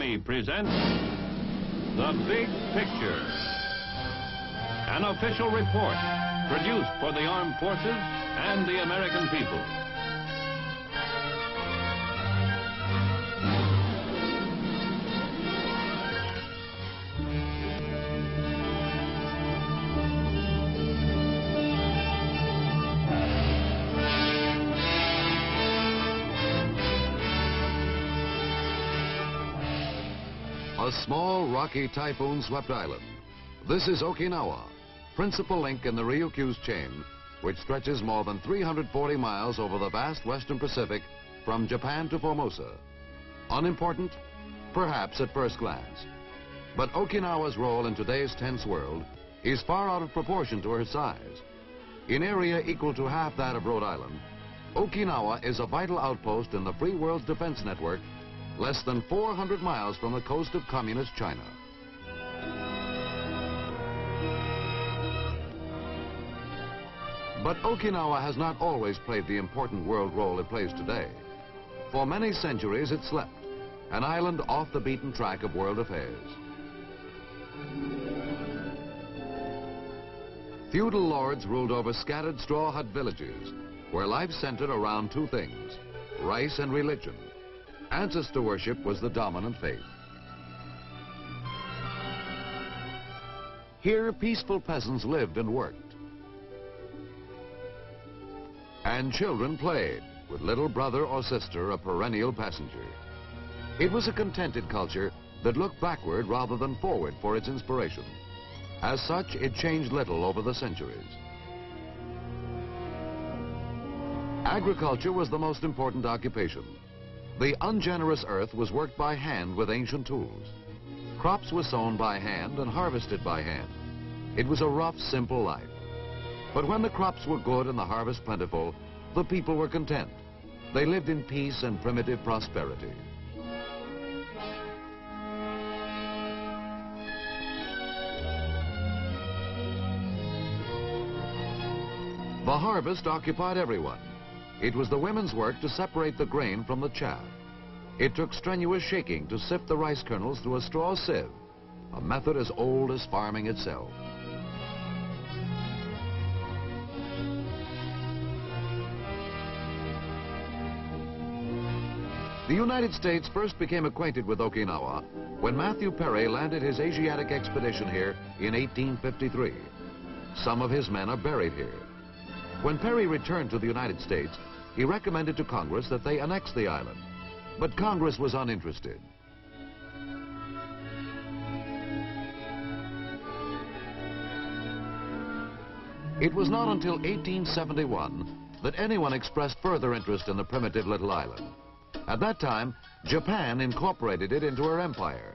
Army presents The Big Picture, an official report produced for the armed forces and the American people. A small, rocky, typhoon-swept island. This is Okinawa, principal link in the Ryukyu's chain, which stretches more than 340 miles over the vast western Pacific from Japan to Formosa. Unimportant? Perhaps at first glance. But Okinawa's role in today's tense world is far out of proportion to her size. In area equal to half that of Rhode Island, Okinawa is a vital outpost in the free world's defense network, less than 400 miles from the coast of communist China. But Okinawa has not always played the important world role it plays today. For many centuries it slept, an island off the beaten track of world affairs. Feudal lords ruled over scattered straw hut villages, where life centered around two things, rice and religion. Ancestor worship was the dominant faith. Here, peaceful peasants lived and worked. And children played, with little brother or sister a perennial passenger. It was a contented culture that looked backward rather than forward for its inspiration. As such, it changed little over the centuries. Agriculture was the most important occupation. The ungenerous earth was worked by hand with ancient tools. Crops were sown by hand and harvested by hand. It was a rough, simple life. But when the crops were good and the harvest plentiful, the people were content. They lived in peace and primitive prosperity. The harvest occupied everyone. It was the women's work to separate the grain from the chaff. It took strenuous shaking to sift the rice kernels through a straw sieve, a method as old as farming itself. The United States first became acquainted with Okinawa when Matthew Perry landed his Asiatic expedition here in 1853. Some of his men are buried here. When Perry returned to the United States, he recommended to Congress that they annex the island, but Congress was uninterested. It was not until 1871 that anyone expressed further interest in the primitive little island. At that time, Japan incorporated it into her empire.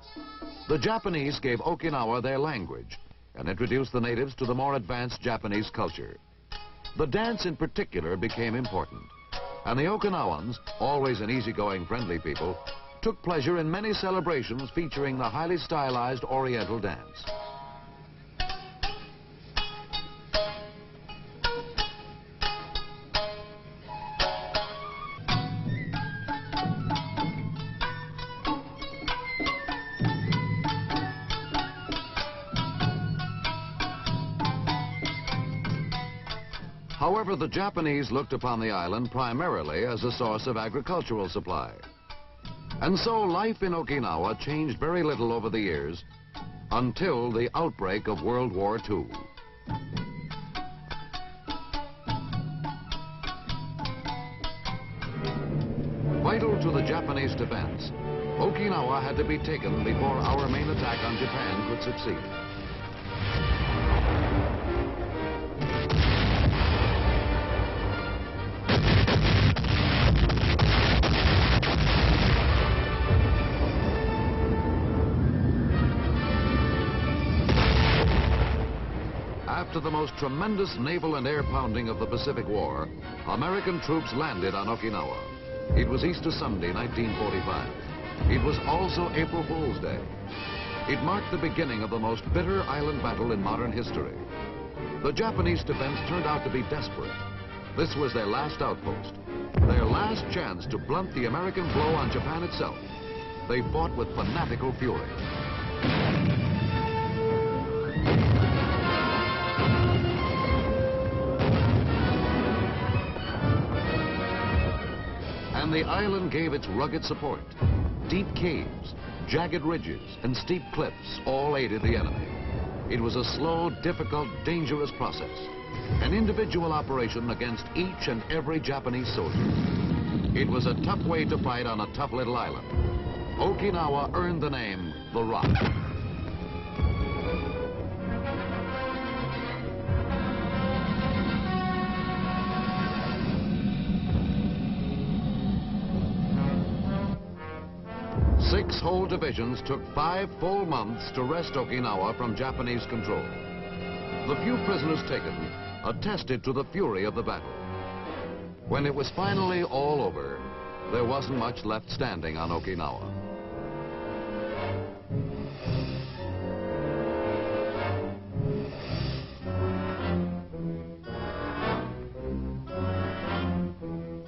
The Japanese gave Okinawa their language and introduced the natives to the more advanced Japanese culture. The dance in particular became important, and the Okinawans, always an easygoing, friendly people, took pleasure in many celebrations featuring the highly stylized Oriental dance. However, the Japanese looked upon the island primarily as a source of agricultural supply. And so life in Okinawa changed very little over the years until the outbreak of World War II. Vital to the Japanese defense, Okinawa had to be taken before our main attack on Japan could succeed. After the most tremendous naval and air pounding of the Pacific War, American troops landed on Okinawa. It was Easter Sunday, 1945. It was also April Fool's Day. It marked the beginning of the most bitter island battle in modern history. The Japanese defense turned out to be desperate. This was their last outpost, their last chance to blunt the American blow on Japan itself. They fought with fanatical fury. And the island gave its rugged support. Deep caves, jagged ridges, and steep cliffs all aided the enemy. It was a slow, difficult, dangerous process. An individual operation against each and every Japanese soldier. It was a tough way to fight on a tough little island. Okinawa earned the name The Rock. Six whole divisions took 5 full months to wrest Okinawa from Japanese control. The few prisoners taken attested to the fury of the battle. When it was finally all over, there wasn't much left standing on Okinawa.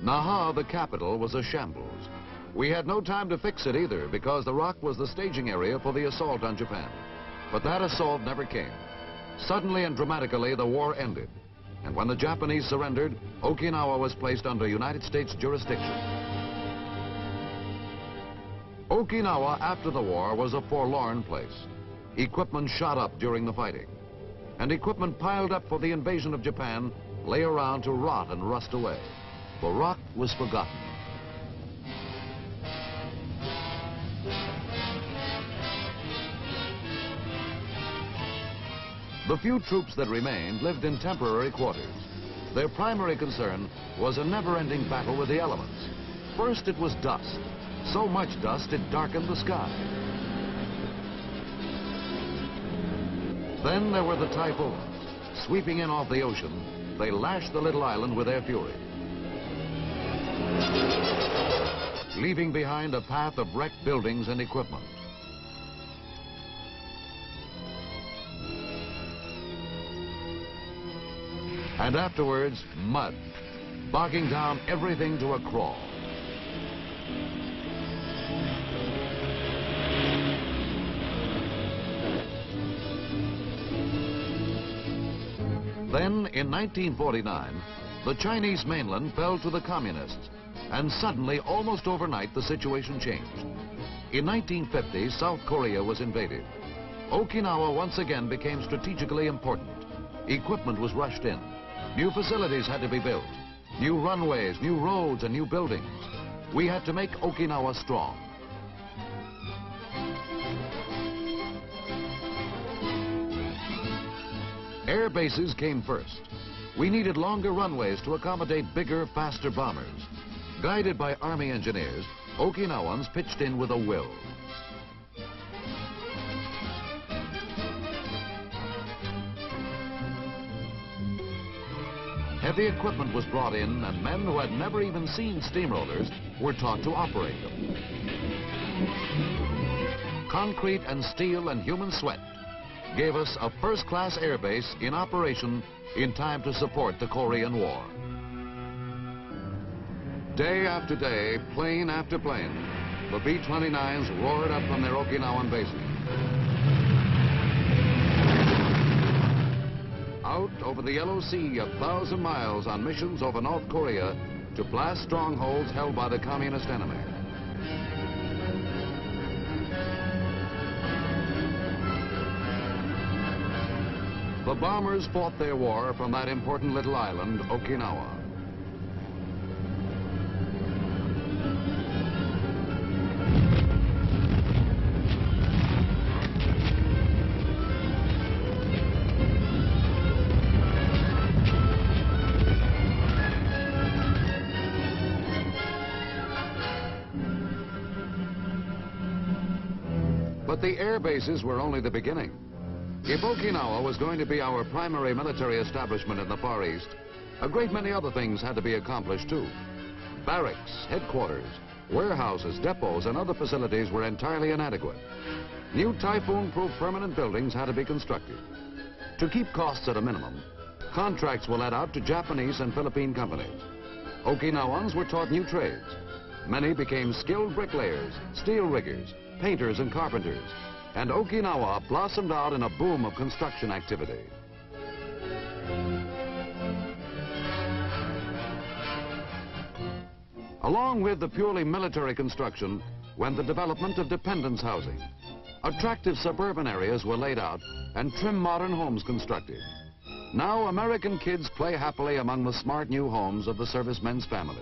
Naha, the capital, was a shambles. We had no time to fix it either, because the Rock was the staging area for the assault on Japan. But that assault never came. Suddenly and dramatically, the war ended. And when the Japanese surrendered, Okinawa was placed under United States jurisdiction. Okinawa, after the war, was a forlorn place. Equipment shot up during the fighting. And equipment piled up for the invasion of Japan lay around to rot and rust away. The Rock was forgotten. The few troops that remained lived in temporary quarters. Their primary concern was a never-ending battle with the elements. First, it was dust. So much dust, it darkened the sky. Then there were the typhoons. Sweeping in off the ocean, they lashed the little island with their fury, leaving behind a path of wrecked buildings and equipment. And afterwards, mud, bogging down everything to a crawl. Then, in 1949, the Chinese mainland fell to the communists, and suddenly, almost overnight, the situation changed. In 1950, South Korea was invaded. Okinawa once again became strategically important. Equipment was rushed in. New facilities had to be built. New runways, new roads, and new buildings. We had to make Okinawa strong. Air bases came first. We needed longer runways to accommodate bigger, faster bombers. Guided by Army engineers, Okinawans pitched in with a will. Heavy equipment was brought in, and men who had never even seen steamrollers were taught to operate them. Concrete and steel and human sweat gave us a first-class airbase in operation in time to support the Korean War. Day after day, plane after plane, the B-29s roared up from their Okinawan bases. Out over the Yellow Sea, 1,000 miles on missions over North Korea to blast strongholds held by the communist enemy. The bombers fought their war from that important little island, Okinawa. But the air bases were only the beginning. If Okinawa was going to be our primary military establishment in the Far East, a great many other things had to be accomplished too. Barracks, headquarters, warehouses, depots, and other facilities were entirely inadequate. New typhoon-proof permanent buildings had to be constructed. To keep costs at a minimum, contracts were let out to Japanese and Philippine companies. Okinawans were taught new trades. Many became skilled bricklayers, steel riggers, painters, and carpenters, and Okinawa blossomed out in a boom of construction activity. Along with the purely military construction went the development of dependence housing. Attractive suburban areas were laid out and trim modern homes constructed. Now American kids play happily among the smart new homes of the servicemen's families.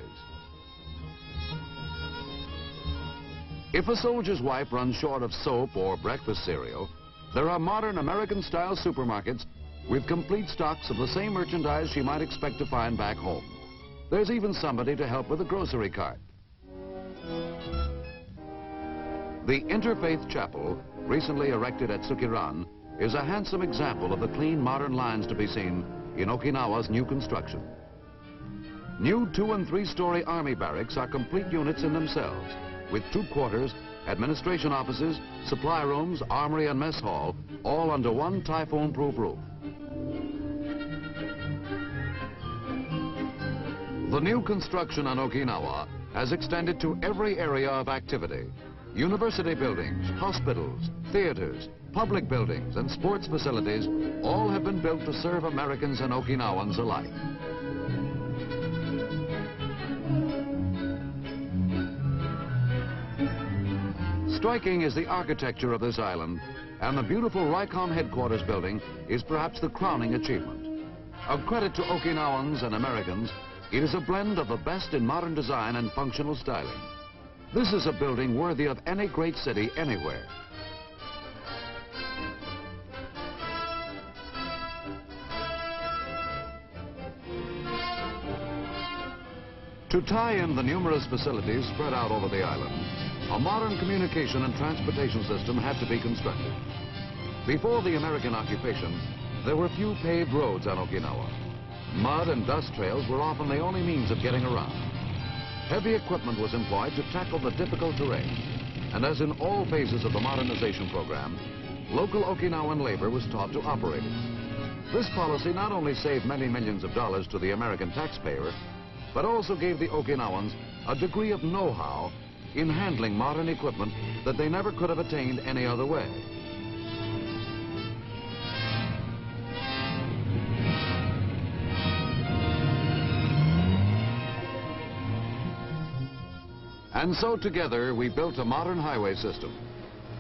If a soldier's wife runs short of soap or breakfast cereal, there are modern American-style supermarkets with complete stocks of the same merchandise she might expect to find back home. There's even somebody to help with the grocery cart. The Interfaith Chapel, recently erected at Sukiran, is a handsome example of the clean modern lines to be seen in Okinawa's new construction. New 2- and 3-story army barracks are complete units in themselves, with troop quarters, administration offices, supply rooms, armory, and mess hall, all under one typhoon-proof roof. The new construction on Okinawa has extended to every area of activity. University buildings, hospitals, theaters, public buildings, and sports facilities all have been built to serve Americans and Okinawans alike. Striking is the architecture of this island, and the beautiful RICOM headquarters building is perhaps the crowning achievement. A credit to Okinawans and Americans, it is a blend of the best in modern design and functional styling. This is a building worthy of any great city anywhere. To tie in the numerous facilities spread out over the island, a modern communication and transportation system had to be constructed. Before the American occupation, there were few paved roads on Okinawa. Mud and dust trails were often the only means of getting around. Heavy equipment was employed to tackle the difficult terrain, and as in all phases of the modernization program, local Okinawan labor was taught to operate it. This policy not only saved many millions of dollars to the American taxpayer, but also gave the Okinawans a degree of know-how in handling modern equipment that they never could have attained any other way. And so together we built a modern highway system.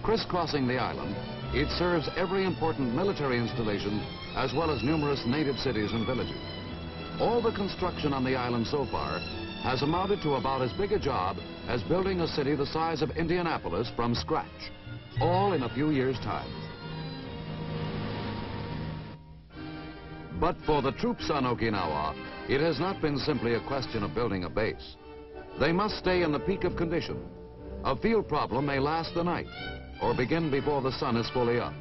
Crisscrossing the island, it serves every important military installation as well as numerous native cities and villages. All the construction on the island so far has amounted to about as big a job as building a city the size of Indianapolis from scratch, all in a few years' time. But for the troops on Okinawa, it has not been simply a question of building a base. They must stay in the peak of condition. A field problem may last the night or begin before the sun is fully up.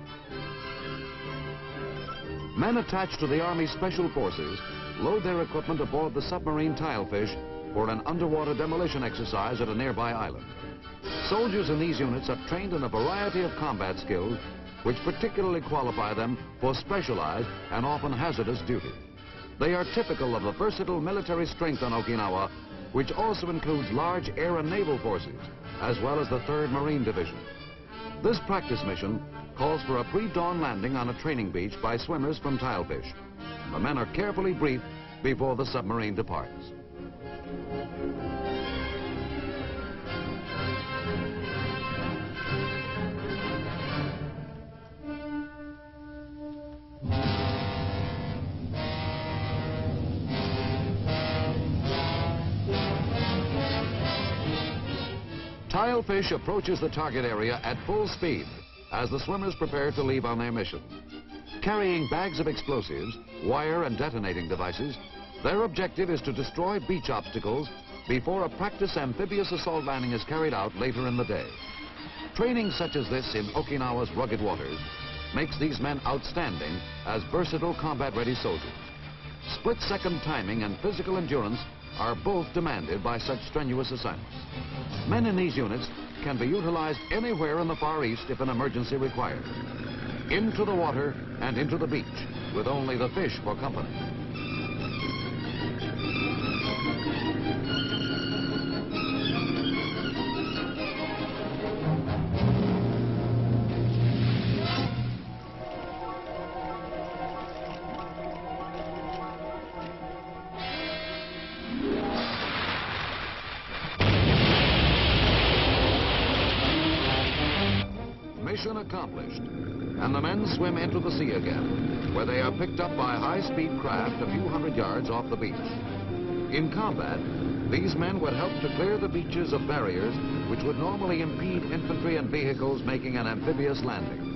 Men attached to the Army Special Forces load their equipment aboard the submarine Tilefish for an underwater demolition exercise at a nearby island. Soldiers in these units are trained in a variety of combat skills which particularly qualify them for specialized and often hazardous duty. They are typical of the versatile military strength on Okinawa, which also includes large air and naval forces, as well as the 3rd Marine Division. This practice mission calls for a pre-dawn landing on a training beach by swimmers from Tilefish. The men are carefully briefed before the submarine departs. Tilefish approaches the target area at full speed as the swimmers prepare to leave on their mission. Carrying bags of explosives, wire and detonating devices, their objective is to destroy beach obstacles before a practice amphibious assault landing is carried out later in the day. Training such as this in Okinawa's rugged waters makes these men outstanding as versatile combat-ready soldiers. Split-second timing and physical endurance are both demanded by such strenuous assignments. Men in these units can be utilized anywhere in the Far East if an emergency requires. Into the water and into the beach, with only the fish for company. mission accomplished, and the men swim into the sea again, where they are picked up by high-speed craft a few hundred yards off the beach. In combat, these men would help to clear the beaches of barriers which would normally impede infantry and vehicles making an amphibious landing.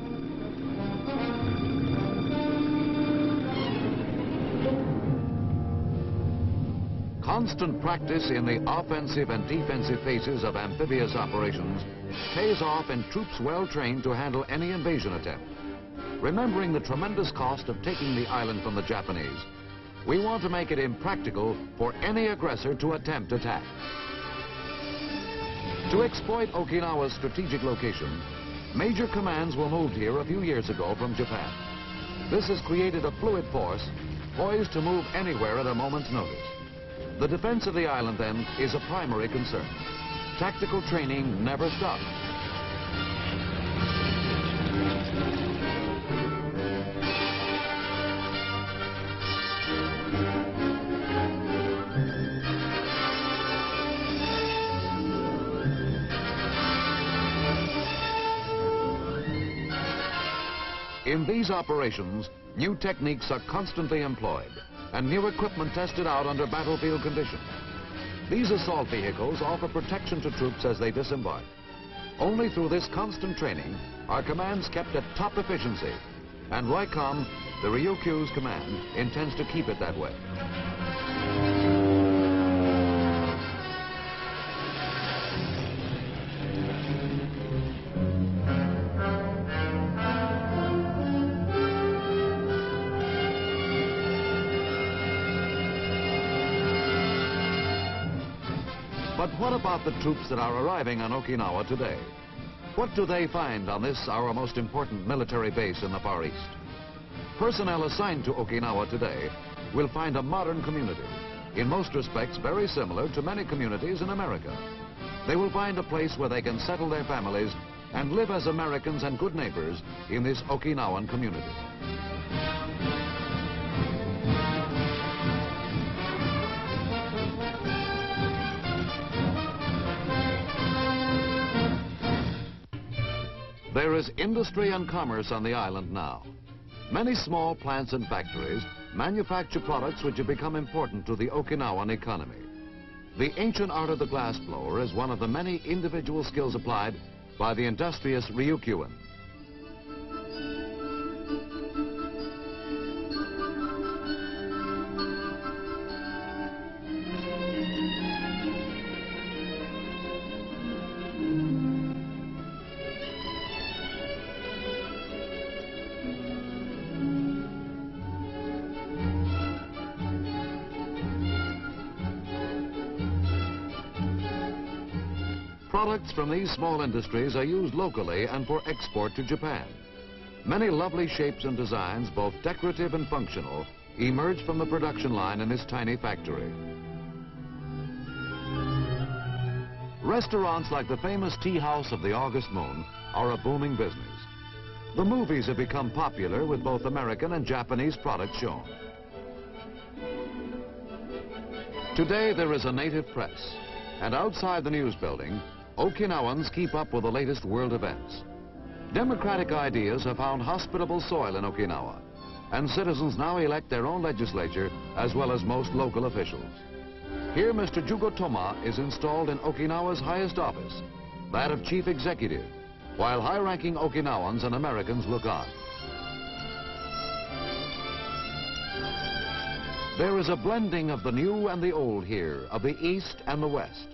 Constant practice in the offensive and defensive phases of amphibious operations pays off in troops well trained to handle any invasion attempt. Remembering the tremendous cost of taking the island from the Japanese, we want to make it impractical for any aggressor to attempt attack. To exploit Okinawa's strategic location, major commands were moved here a few years ago from Japan. This has created a fluid force poised to move anywhere at a moment's notice. The defense of the island, then, is a primary concern. Tactical training never stops. In these operations, new techniques are constantly employed and new equipment tested out under battlefield conditions. These assault vehicles offer protection to troops as they disembark. Only through this constant training are commands kept at top efficiency, and RICOM, the Ryukyu's command, intends to keep it that way. But what about the troops that are arriving on Okinawa today? What do they find on this, our most important military base in the Far East? Personnel assigned to Okinawa today will find a modern community, in most respects very similar to many communities in America. They will find a place where they can settle their families and live as Americans and good neighbors in this Okinawan community. There is industry and commerce on the island now. Many small plants and factories manufacture products which have become important to the Okinawan economy. The ancient art of the glass blower is one of the many individual skills applied by the industrious Ryukyuan. Products from these small industries are used locally and for export to Japan. Many lovely shapes and designs, both decorative and functional, emerge from the production line in this tiny factory. Restaurants like the famous Tea House of the August Moon are a booming business. The movies have become popular with both American and Japanese products shown. Today there is a native press, and outside the news building, Okinawans keep up with the latest world events. Democratic ideas have found hospitable soil in Okinawa, and citizens now elect their own legislature as well as most local officials. Here, Mr. Jugo Toma is installed in Okinawa's highest office, that of Chief Executive, while high-ranking Okinawans and Americans look on. There is a blending of the new and the old here, of the East and the West.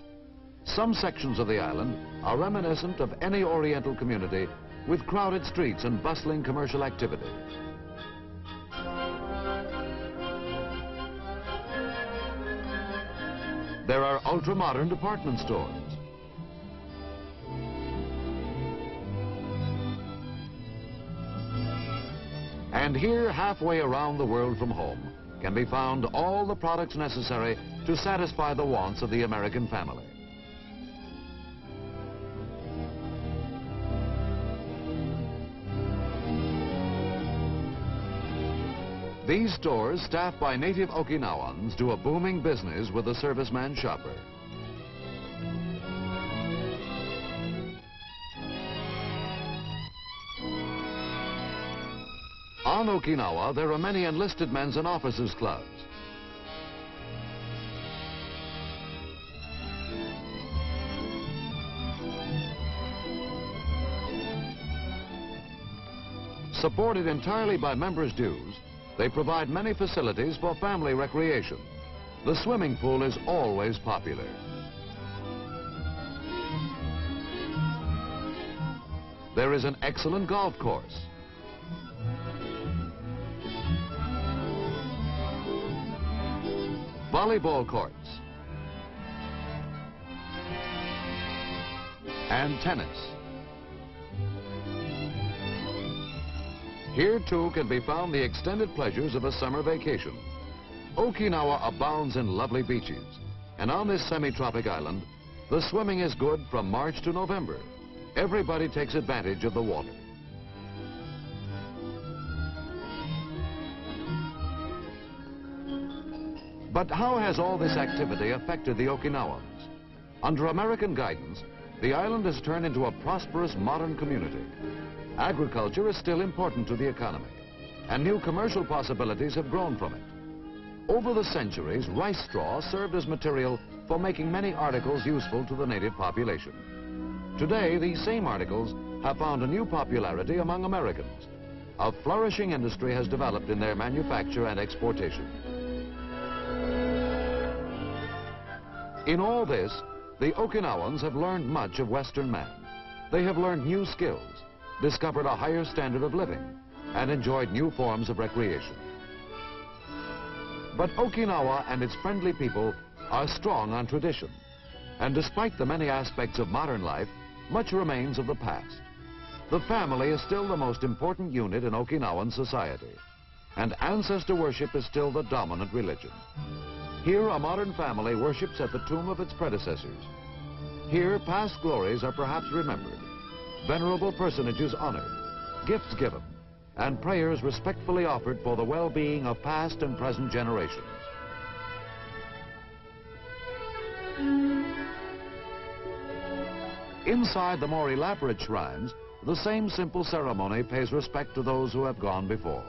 Some sections of the island are reminiscent of any Oriental community with crowded streets and bustling commercial activity. There are ultra-modern department stores. And here, halfway around the world from home, can be found all the products necessary to satisfy the wants of the American family. These stores, staffed by native Okinawans, do a booming business with the serviceman shopper. On Okinawa, there are many enlisted men's and officers' clubs. Supported entirely by members' dues, they provide many facilities for family recreation. The swimming pool is always popular. There is an excellent golf course. Volleyball courts. And tennis. Here, too, can be found the extended pleasures of a summer vacation. Okinawa abounds in lovely beaches, and on this semi-tropic island, the swimming is good from March to November. Everybody takes advantage of the water. But how has all this activity affected the Okinawans? Under American guidance, the island has turned into a prosperous modern community. Agriculture is still important to the economy, and new commercial possibilities have grown from it. Over the centuries, rice straw served as material for making many articles useful to the native population. Today, these same articles have found a new popularity among Americans. A flourishing industry has developed in their manufacture and exportation. In all this, the Okinawans have learned much of Western man. They have learned new skills, discovered a higher standard of living, and enjoyed new forms of recreation. But Okinawa and its friendly people are strong on tradition, and despite the many aspects of modern life, much remains of the past. The family is still the most important unit in Okinawan society, and ancestor worship is still the dominant religion. Here, a modern family worships at the tomb of its predecessors. Here, past glories are perhaps remembered, venerable personages honored, gifts given, and prayers respectfully offered for the well-being of past and present generations. Inside the more elaborate shrines, the same simple ceremony pays respect to those who have gone before.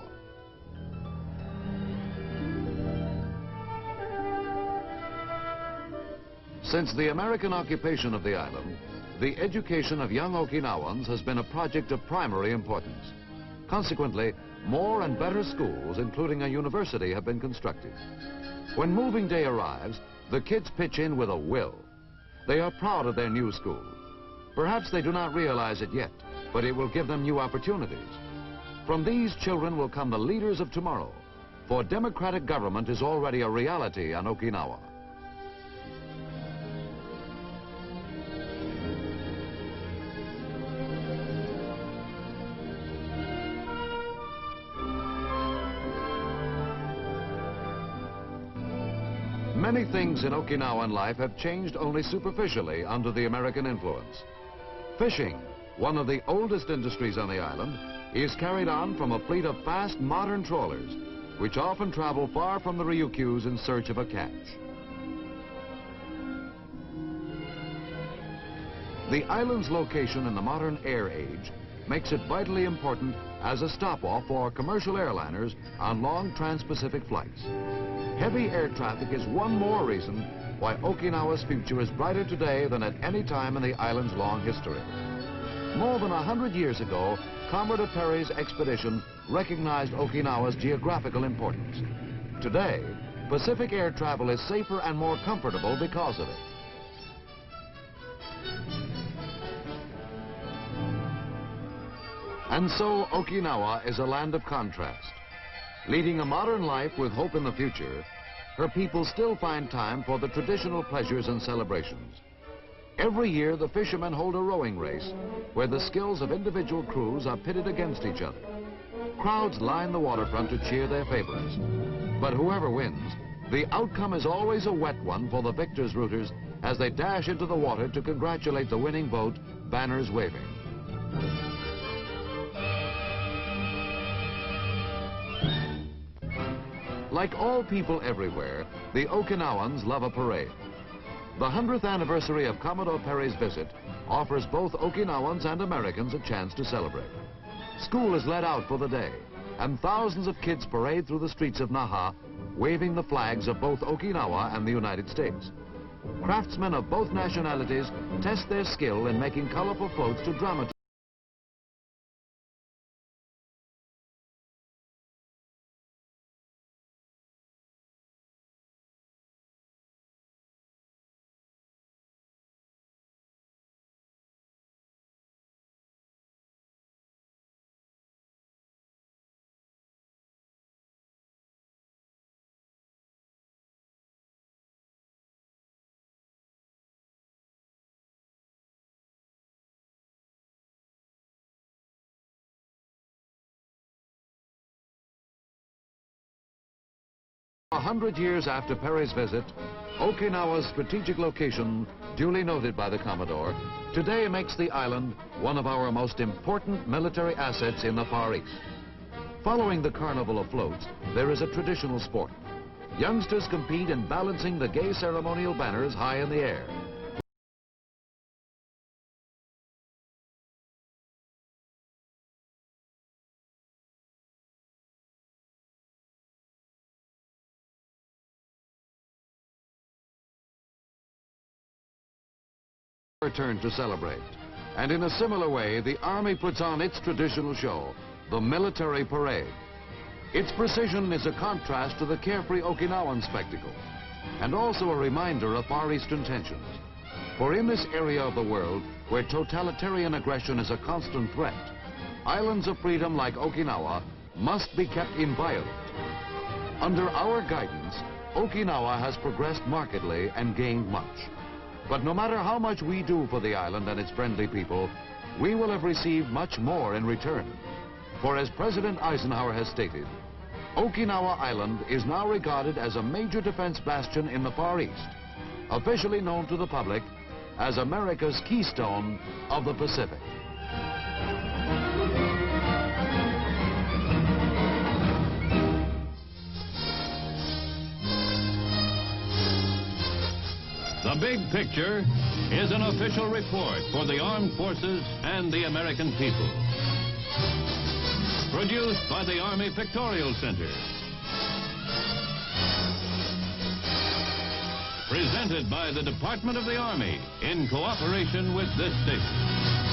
Since the American occupation of the island, the education of young Okinawans has been a project of primary importance. Consequently, more and better schools, including a university, have been constructed. When moving day arrives, the kids pitch in with a will. They are proud of their new school. Perhaps they do not realize it yet, but it will give them new opportunities. From these children will come the leaders of tomorrow, for democratic government is already a reality on Okinawa. Many things in Okinawan life have changed only superficially under the American influence. Fishing, one of the oldest industries on the island, is carried on from a fleet of fast modern trawlers, which often travel far from the Ryukyus in search of a catch. The island's location in the modern air age makes it vitally important as a stop-off for commercial airliners on long trans-Pacific flights. Heavy air traffic is one more reason why Okinawa's future is brighter today than at any time in the island's long history. More than 100 years ago, Konrad Adenauer's expedition recognized Okinawa's geographical importance. Today, Pacific air travel is safer and more comfortable because of it. And so Okinawa is a land of contrast. Leading a modern life with hope in the future, her people still find time for the traditional pleasures and celebrations. Every year, the fishermen hold a rowing race where the skills of individual crews are pitted against each other. Crowds line the waterfront to cheer their favorites. But whoever wins, the outcome is always a wet one for the victors' rooters as they dash into the water to congratulate the winning boat, banners waving. Like all people everywhere, the Okinawans love a parade. The 100th anniversary of Commodore Perry's visit offers both Okinawans and Americans a chance to celebrate. School is let out for the day, and thousands of kids parade through the streets of Naha, waving the flags of both Okinawa and the United States. Craftsmen of both nationalities test their skill in making colorful floats to dramatize. A 100 years after Perry's visit, Okinawa's strategic location, duly noted by the Commodore, today makes the island one of our most important military assets in the Far East. Following the carnival of floats, there is a traditional sport. Youngsters compete in balancing the gay ceremonial banners high in the air. Turn to celebrate. And in a similar way, the Army puts on its traditional show, the military parade. Its precision is a contrast to the carefree Okinawan spectacle, and also a reminder of Far Eastern tensions. For in this area of the world, where totalitarian aggression is a constant threat, islands of freedom like Okinawa must be kept inviolate. Under our guidance, Okinawa has progressed markedly and gained much. But no matter how much we do for the island and its friendly people, we will have received much more in return. For as President Eisenhower has stated, Okinawa Island is now regarded as a major defense bastion in the Far East, officially known to the public as America's keystone of the Pacific. The Big Picture is an official report for the armed forces and the American people. Produced by the Army Pictorial Center. Presented by the Department of the Army in cooperation with this station.